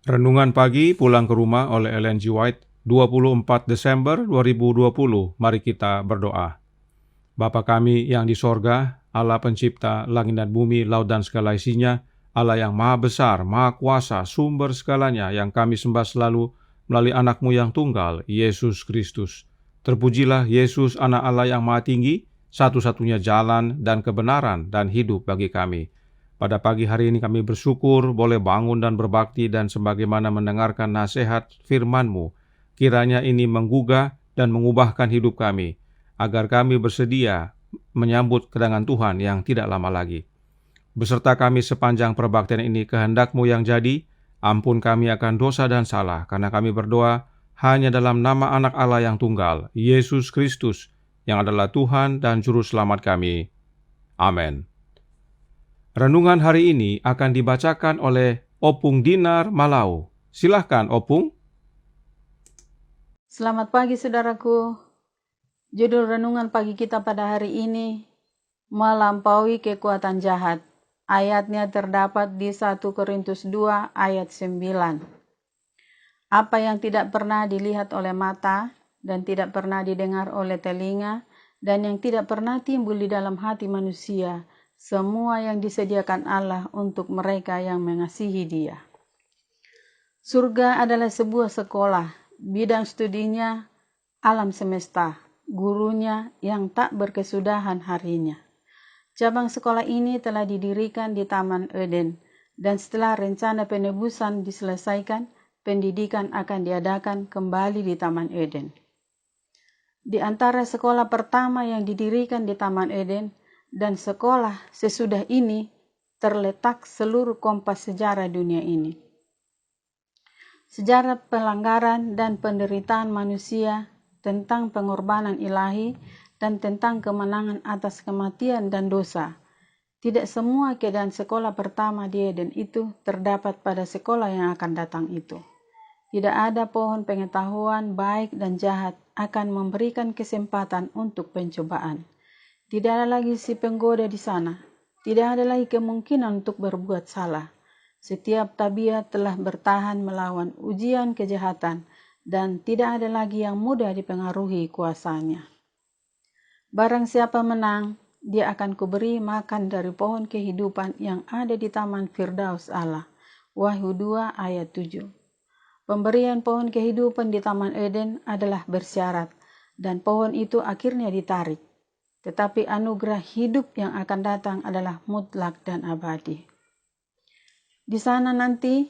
Renungan pagi pulang ke rumah oleh Ellen G. White, 24 Desember 2020. Mari kita berdoa. Bapa kami yang di sorga, Allah pencipta langit dan bumi, laut dan segala isinya, Allah yang maha besar, maha kuasa, sumber segalanya, yang kami sembah selalu melalui anak-Mu yang tunggal, Yesus Kristus. Terpujilah Yesus, anak Allah yang maha tinggi, satu-satunya jalan dan kebenaran dan hidup bagi kami. Pada pagi hari ini kami bersyukur boleh bangun dan berbakti dan sebagaimana mendengarkan nasihat firman-Mu. Kiranya ini menggugah dan mengubahkan hidup kami, agar kami bersedia menyambut kedatangan Tuhan yang tidak lama lagi. Beserta kami sepanjang perbaktian ini, kehendak-Mu yang jadi, ampun kami akan dosa dan salah, karena kami berdoa hanya dalam nama anak Allah yang tunggal, Yesus Kristus, yang adalah Tuhan dan Juru Selamat kami. Amin. Renungan hari ini akan dibacakan oleh Opung Dinar Malau. Silahkan, Opung. Selamat pagi, saudaraku. Judul renungan pagi kita pada hari ini, melampaui kekuatan jahat. Ayatnya terdapat di 1 Korintus 2 ayat 9. Apa yang tidak pernah dilihat oleh mata dan tidak pernah didengar oleh telinga dan yang tidak pernah timbul di dalam hati manusia, semua yang disediakan Allah untuk mereka yang mengasihi Dia. Surga adalah sebuah sekolah, bidang studinya alam semesta, gurunya yang tak berkesudahan harinya. Cabang sekolah ini telah didirikan di Taman Eden, dan setelah rencana penebusan diselesaikan, pendidikan akan diadakan kembali di Taman Eden. Di antara sekolah pertama yang didirikan di Taman Eden dan sekolah sesudah ini terletak seluruh kompas sejarah dunia ini. Sejarah pelanggaran dan penderitaan manusia, tentang pengorbanan ilahi, dan tentang kemenangan atas kematian dan dosa. Tidak semua keadaan sekolah pertama di Eden itu terdapat pada sekolah yang akan datang itu. Tidak ada pohon pengetahuan baik dan jahat akan memberikan kesempatan untuk pencobaan. Tidak ada lagi si penggoda di sana. Tidak ada lagi kemungkinan untuk berbuat salah. Setiap tabiat telah bertahan melawan ujian kejahatan dan tidak ada lagi yang mudah dipengaruhi kuasanya. Barang siapa menang, dia akan kuberi makan dari pohon kehidupan yang ada di Taman Firdaus Allah. Wahyu 2 ayat 7. Pemberian pohon kehidupan di Taman Eden adalah bersyarat dan pohon itu akhirnya ditarik. Tetapi anugerah hidup yang akan datang adalah mutlak dan abadi. Di sana nanti,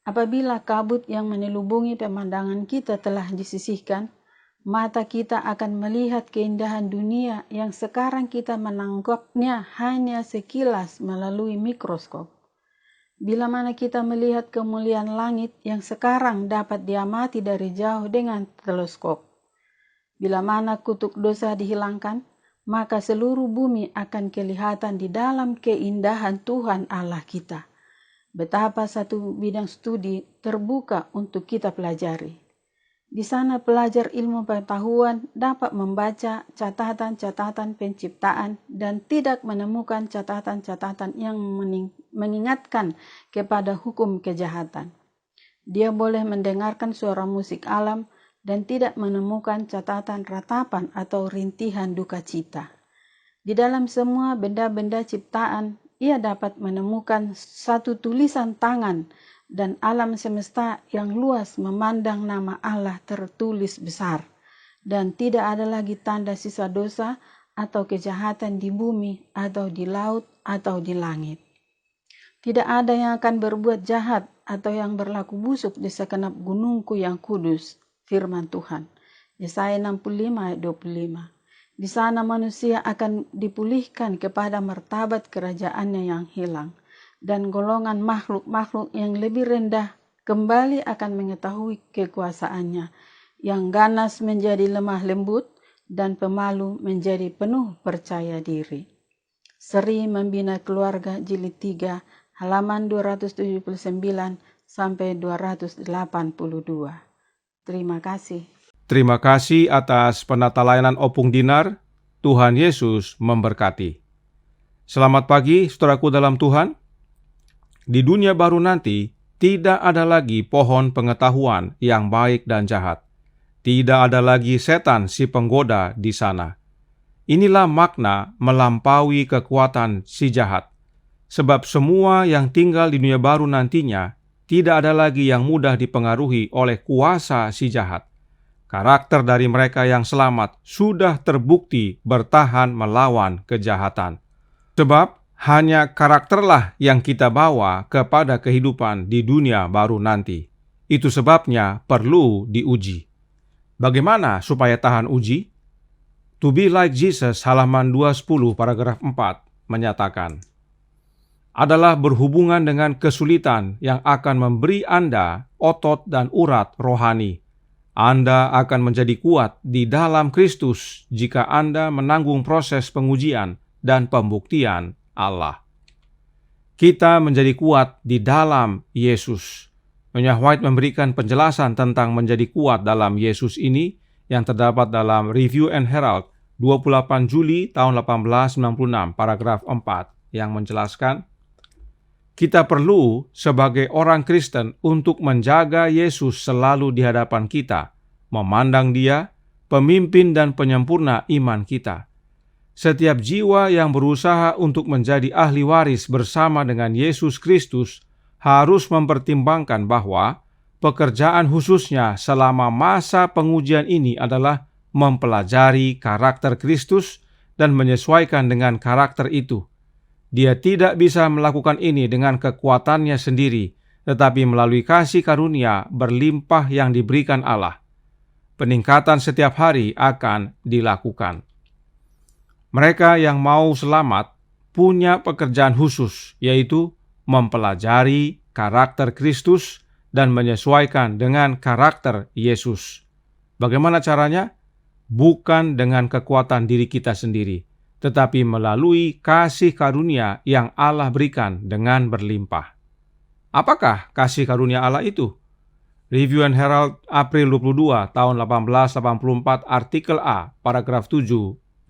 apabila kabut yang menelubungi pemandangan kita telah disisihkan, mata kita akan melihat keindahan dunia yang sekarang kita menangkapnya hanya sekilas melalui mikroskop. Bila mana kita melihat kemuliaan langit yang sekarang dapat diamati dari jauh dengan teleskop. Bila mana kutuk dosa dihilangkan, maka seluruh bumi akan kelihatan di dalam keindahan Tuhan Allah kita. Betapa satu bidang studi terbuka untuk kita pelajari. Di sana pelajar ilmu pengetahuan dapat membaca catatan-catatan penciptaan dan tidak menemukan catatan-catatan yang mengingatkan kepada hukum kejahatan. Dia boleh mendengarkan suara musik alam dan tidak menemukan catatan ratapan atau rintihan duka cita. Di dalam semua benda-benda ciptaan, ia dapat menemukan satu tulisan tangan dan alam semesta yang luas memandang nama Allah tertulis besar. Dan tidak ada lagi tanda sisa dosa atau kejahatan di bumi atau di laut atau di langit. Tidak ada yang akan berbuat jahat atau yang berlaku busuk di segenap gunungku yang kudus. Firman Tuhan. Yesaya 65 ayat 25. Di sana manusia akan dipulihkan kepada martabat kerajaannya yang hilang. Dan golongan makhluk-makhluk yang lebih rendah kembali akan mengetahui kekuasaannya. Yang ganas menjadi lemah lembut dan pemalu menjadi penuh percaya diri. Seri Membina Keluarga Jilid 3 halaman 279 sampai 282. Terima kasih. Terima kasih atas penata layanan Opung Dinar. Tuhan Yesus memberkati. Selamat pagi, saudaraku dalam Tuhan. Di dunia baru nanti, tidak ada lagi pohon pengetahuan yang baik dan jahat. Tidak ada lagi setan si penggoda di sana. Inilah makna melampaui kekuatan si jahat. Sebab semua yang tinggal di dunia baru nantinya tidak ada lagi yang mudah dipengaruhi oleh kuasa si jahat. Karakter dari mereka yang selamat sudah terbukti bertahan melawan kejahatan. Sebab hanya karakterlah yang kita bawa kepada kehidupan di dunia baru nanti. Itu sebabnya perlu diuji. Bagaimana supaya tahan uji? To be like Jesus halaman 210 paragraf 4 menyatakan, adalah berhubungan dengan kesulitan yang akan memberi Anda otot dan urat rohani. Anda akan menjadi kuat di dalam Kristus jika Anda menanggung proses pengujian dan pembuktian Allah. Kita menjadi kuat di dalam Yesus. Nyonya White memberikan penjelasan tentang menjadi kuat dalam Yesus ini yang terdapat dalam Review and Herald 28 Juli tahun 1896 paragraf 4 yang menjelaskan, kita perlu sebagai orang Kristen untuk menjaga Yesus selalu di hadapan kita, memandang Dia, pemimpin dan penyempurna iman kita. Setiap jiwa yang berusaha untuk menjadi ahli waris bersama dengan Yesus Kristus harus mempertimbangkan bahwa pekerjaan khususnya selama masa pengujian ini adalah mempelajari karakter Kristus dan menyesuaikan dengan karakter itu. Dia tidak bisa melakukan ini dengan kekuatannya sendiri, tetapi melalui kasih karunia berlimpah yang diberikan Allah. Peningkatan setiap hari akan dilakukan. Mereka yang mau selamat punya pekerjaan khusus, yaitu mempelajari karakter Kristus dan menyesuaikan dengan karakter Yesus. Bagaimana caranya? Bukan dengan kekuatan diri kita sendiri, tetapi melalui kasih karunia yang Allah berikan dengan berlimpah. Apakah kasih karunia Allah itu? Review and Herald April 22 tahun 1884 artikel A paragraf 7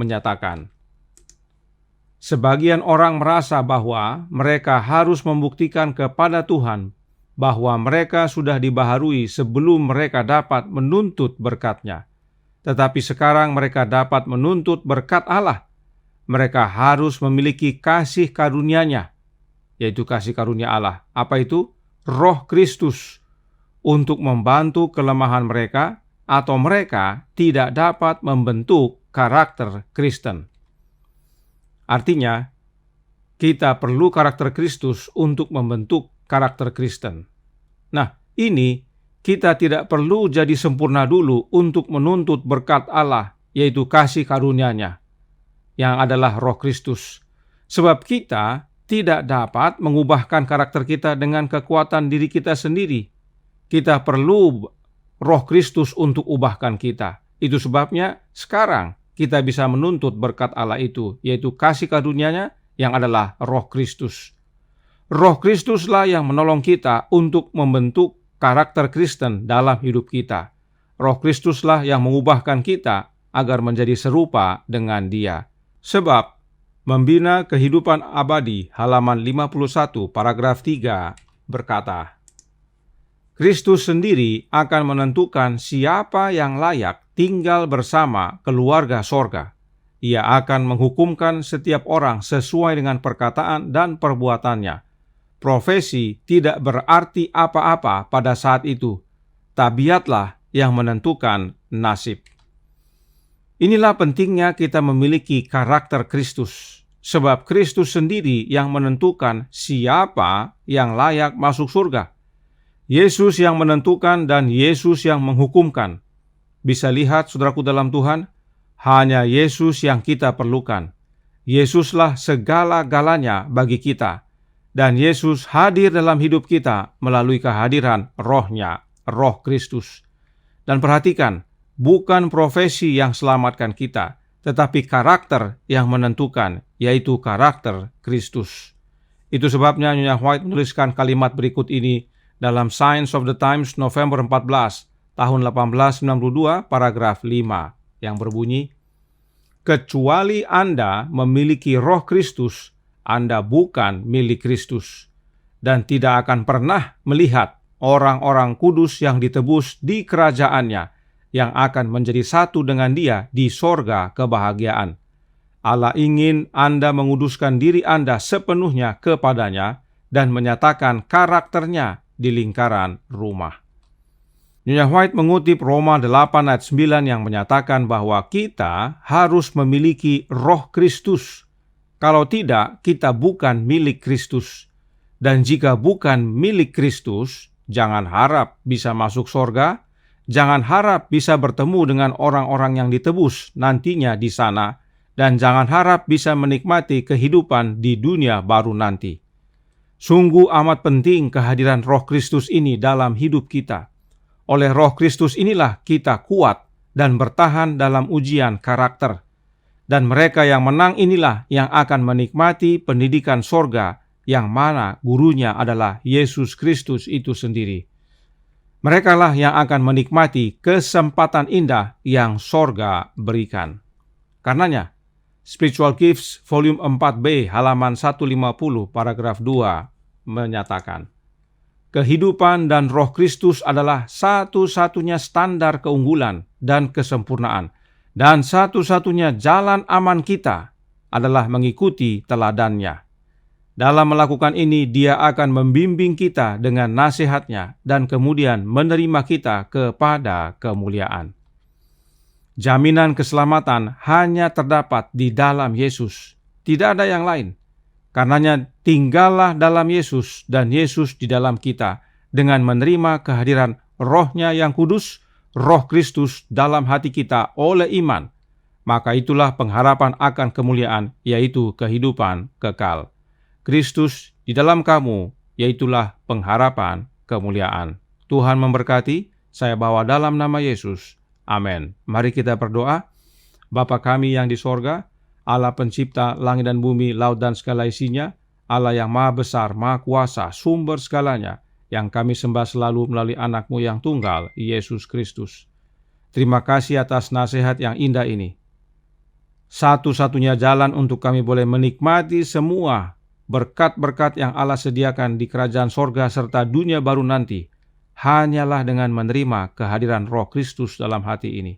menyatakan, sebagian orang merasa bahwa mereka harus membuktikan kepada Tuhan bahwa mereka sudah dibaharui sebelum mereka dapat menuntut berkat-Nya. Tetapi sekarang mereka dapat menuntut berkat Allah. Mereka harus memiliki kasih karunia-Nya, yaitu kasih karunia Allah. Apa itu? Roh Kristus, untuk membantu kelemahan mereka atau mereka tidak dapat membentuk karakter Kristen. Artinya, kita perlu karakter Kristus untuk membentuk karakter Kristen. Nah, ini kita tidak perlu jadi sempurna dulu untuk menuntut berkat Allah, yaitu kasih karunia-Nya, yang adalah Roh Kristus. Sebab kita tidak dapat mengubahkan karakter kita dengan kekuatan diri kita sendiri. Kita perlu Roh Kristus untuk ubahkan kita. Itu sebabnya sekarang kita bisa menuntut berkat Allah itu, yaitu kasih karunia-Nya yang adalah Roh Kristus. Roh Kristuslah yang menolong kita untuk membentuk karakter Kristen dalam hidup kita. Roh Kristuslah yang mengubahkan kita agar menjadi serupa dengan Dia. Sebab Membina Kehidupan Abadi halaman 51 paragraf 3 berkata, Kristus sendiri akan menentukan siapa yang layak tinggal bersama keluarga sorga. Ia akan menghukumkan setiap orang sesuai dengan perkataan dan perbuatannya. Profesi tidak berarti apa-apa pada saat itu. Tabiatlah yang menentukan nasib. Inilah pentingnya kita memiliki karakter Kristus, sebab Kristus sendiri yang menentukan siapa yang layak masuk surga. Yesus yang menentukan dan Yesus yang menghukumkan. Bisa lihat, saudaraku dalam Tuhan, hanya Yesus yang kita perlukan. Yesuslah segala-galanya bagi kita. Dan Yesus hadir dalam hidup kita melalui kehadiran Roh-Nya, Roh Kristus. Dan perhatikan, bukan profesi yang selamatkan kita, tetapi karakter yang menentukan, yaitu karakter Kristus. Itu sebabnya Nyonya White menuliskan kalimat berikut ini dalam Signs of the Times November 14 tahun 1892 paragraf 5 yang berbunyi, kecuali Anda memiliki Roh Kristus, Anda bukan milik Kristus. dan tidak akan pernah melihat orang-orang kudus yang ditebus di kerajaannya, yang akan menjadi satu dengan Dia di sorga kebahagiaan. Allah ingin Anda menguduskan diri Anda sepenuhnya kepadanya dan menyatakan karakternya di lingkaran rumah. Nyonya White mengutip Roma 8 ayat 9 yang menyatakan bahwa kita harus memiliki roh Kristus. Kalau tidak, kita bukan milik Kristus. Dan jika bukan milik Kristus, jangan harap bisa masuk sorga, jangan harap bisa bertemu dengan orang-orang yang ditebus nantinya di sana, dan jangan harap bisa menikmati kehidupan di dunia baru nanti. Sungguh amat penting kehadiran Roh Kristus ini dalam hidup kita. Oleh Roh Kristus inilah kita kuat dan bertahan dalam ujian karakter. Dan mereka yang menang inilah yang akan menikmati pendidikan sorga, yang mana gurunya adalah Yesus Kristus itu sendiri. Merekalah yang akan menikmati kesempatan indah yang sorga berikan. Karenanya, Spiritual Gifts Volume 4B halaman 150 paragraf 2 menyatakan, kehidupan dan Roh Kristus adalah satu-satunya standar keunggulan dan kesempurnaan, dan satu-satunya jalan aman kita adalah mengikuti teladannya. Dalam melakukan ini, Dia akan membimbing kita dengan nasihatnya dan kemudian menerima kita kepada kemuliaan. Jaminan keselamatan hanya terdapat di dalam Yesus, tidak ada yang lain. Karenanya tinggallah dalam Yesus dan Yesus di dalam kita dengan menerima kehadiran Roh-Nya yang kudus, Roh Kristus dalam hati kita oleh iman. Maka itulah pengharapan akan kemuliaan, yaitu kehidupan kekal. Kristus di dalam kamu, yaitulah pengharapan kemuliaan. Tuhan memberkati, saya bawa dalam nama Yesus. Amin. Mari kita berdoa. Bapa kami yang di sorga, Allah pencipta langit dan bumi, laut dan segala isinya, Allah yang maha besar, maha kuasa, sumber segalanya, yang kami sembah selalu melalui anak-Mu yang tunggal, Yesus Kristus. Terima kasih atas nasihat yang indah ini. Satu-satunya jalan untuk kami boleh menikmati semua berkat-berkat yang Allah sediakan di kerajaan sorga serta dunia baru nanti, hanyalah dengan menerima kehadiran Roh Kristus dalam hati ini.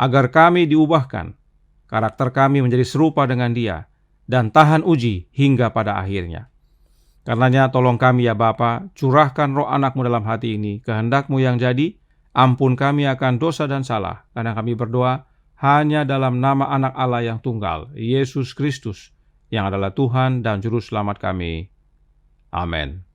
Agar kami diubahkan, karakter kami menjadi serupa dengan Dia, dan tahan uji hingga pada akhirnya. Karenanya tolong kami ya Bapa, curahkan roh anak-Mu dalam hati ini, kehendak-Mu yang jadi, ampun kami akan dosa dan salah, karena kami berdoa hanya dalam nama anak Allah yang tunggal, Yesus Kristus, yang adalah Tuhan dan Juru Selamat kami. Amin.